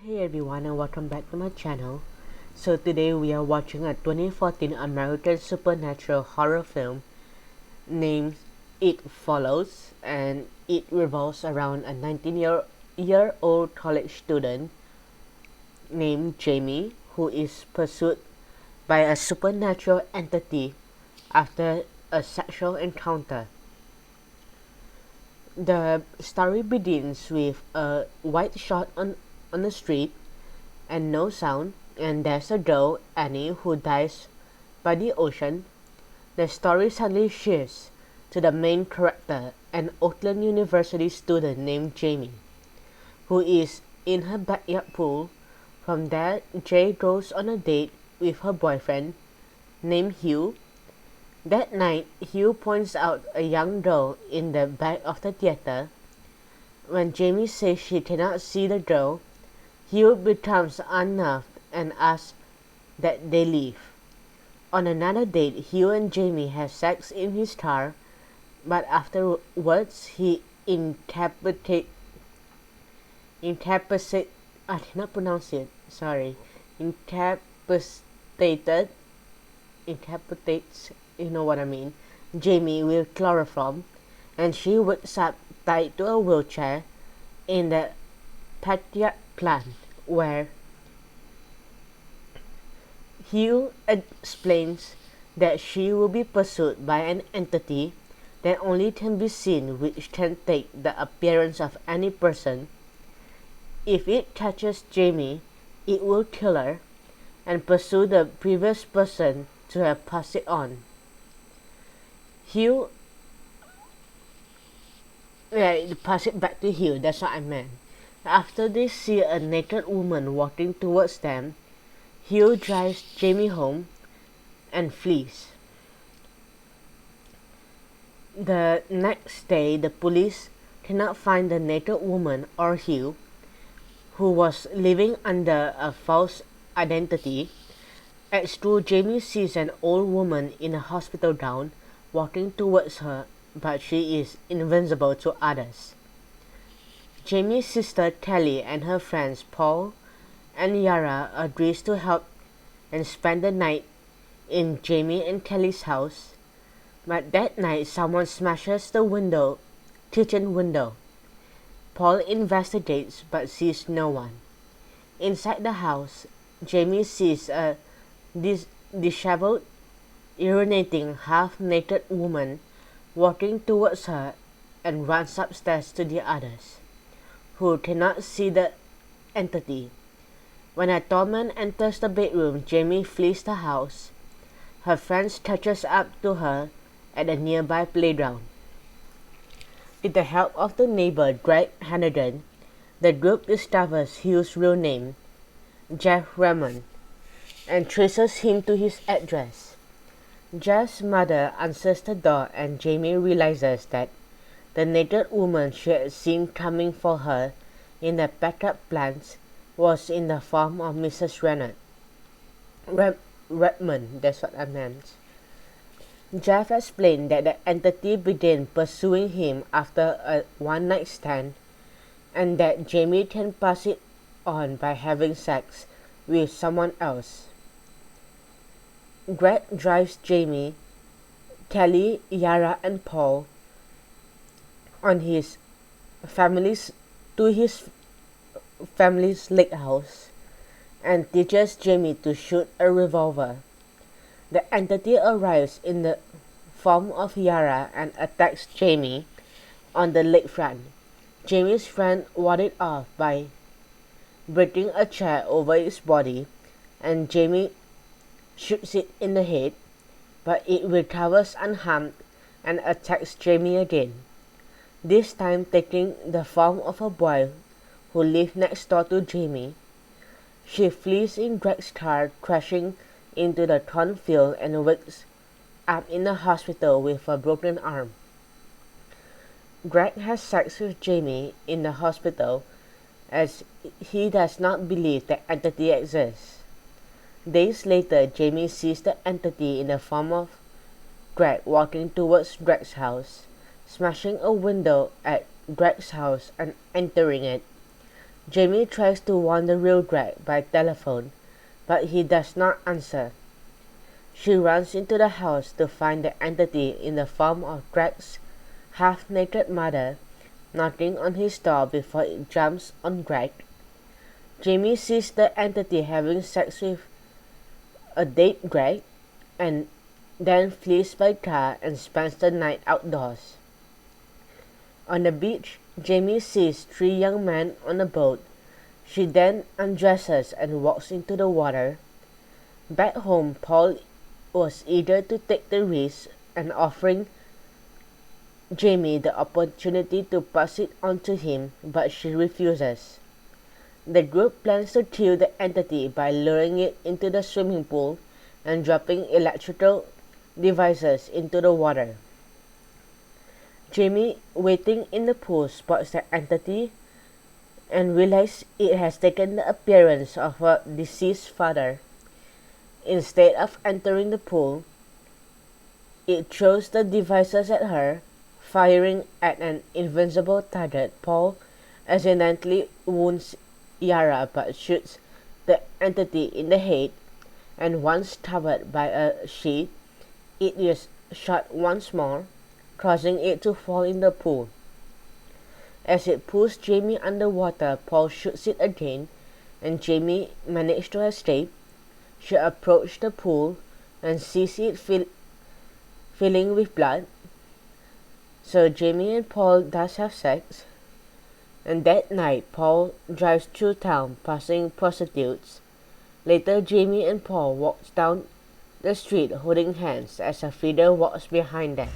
Hey everyone and welcome back to my channel. So today we are watching a 2014 American supernatural horror film named It Follows, and it revolves around a 19-year-old college student named Jamie who is pursued by a supernatural entity after a sexual encounter. The story begins with a white shot on the street and no sound, and there's a girl, Annie, who dies by the ocean. The story suddenly shifts to the main character, an Oakland University student named Jamie, who is in her backyard pool. From there, Jay goes on a date with her boyfriend, named Hugh. That night, Hugh points out a young girl in the back of the theater. When Jamie says she cannot see the girl, Hugh becomes unnerved and asks that they leave. On another date, Hugh and Jamie have sex in his car, but afterwards he incapacitates you know what I mean, Jamie with chloroform, and she wakes up tied to a wheelchair in the backyard plant, where Hugh explains that she will be pursued by an entity that only can be seen, which can take the appearance of any person. If it catches Jamie, it will kill her and pursue the previous person to have passed it on. Hugh, pass it back to Hugh, that's what I meant. After they see a naked woman walking towards them, Hugh drives Jamie home and flees. The next day, the police cannot find the naked woman or Hugh, who was living under a false identity. At school, Jamie sees an old woman in a hospital gown walking towards her, but she is invisible to others. Jamie's sister Kelly and her friends Paul and Yara agrees to help and spend the night in Jamie and Kelly's house. But that night, someone smashes the kitchen window. Paul investigates but sees no one. Inside the house, Jamie sees a disheveled, urinating, half-naked woman walking towards her and runs upstairs to the others, who cannot see the entity. When a tall man enters the bedroom, Jamie flees the house. Her friends catches up to her at a nearby playground. With the help of the neighbor Greg Hannigan, the group discovers Hugh's real name, Jeff Raymond, and traces him to his address. Jeff's mother answers the door, and Jamie realizes that the naked woman she had seen coming for her in the backup plants was in the form of Mrs. Redmond, that's what I meant. Jeff explained that the entity began pursuing him after a one-night stand, and that Jamie can pass it on by having sex with someone else. Greg drives Jamie, Kelly, Yara, and Paul to his family's lake house and teaches Jamie to shoot a revolver. The entity arrives in the form of Yara and attacks Jamie on the lakefront. Jamie's friend ward it off by breaking a chair over its body, and Jamie shoots it in the head, but it recovers unharmed and attacks Jamie again, this time taking the form of a boy who lived next door to Jamie. She flees in Greg's car, crashing into the cornfield, and wakes up in a hospital with a broken arm. Greg has sex with Jamie in the hospital as he does not believe the entity exists. Days later, Jamie sees the entity in the form of Greg walking towards Greg's house, smashing a window at Greg's house and entering it. Jamie tries to warn the real Greg by telephone, but he does not answer. She runs into the house to find the entity in the form of Greg's half-naked mother knocking on his door before it jumps on Greg. Jamie sees the entity having sex with a date Greg and then flees by car and spends the night outdoors. On the beach, Jamie sees 3 young men on a boat. She then undresses and walks into the water. Back home, Paul was eager to take the risk and offering Jamie the opportunity to pass it on to him, but she refuses. The group plans to kill the entity by luring it into the swimming pool and dropping electrical devices into the water. Jamie, waiting in the pool, spots the entity and realizes it has taken the appearance of her deceased father. Instead of entering the pool, it throws the devices at her, firing at an invincible target. Paul accidentally wounds Yara but shoots the entity in the head, and once covered by a sheet, it is shot once more, causing it to fall in the pool. As it pulls Jamie underwater, Paul shoots it again, and Jamie manages to escape. She approaches the pool and sees it filling with blood. So Jamie and Paul does have sex, and that night Paul drives through town passing prostitutes. Later, Jamie and Paul walk down the street holding hands as a figure walks behind them.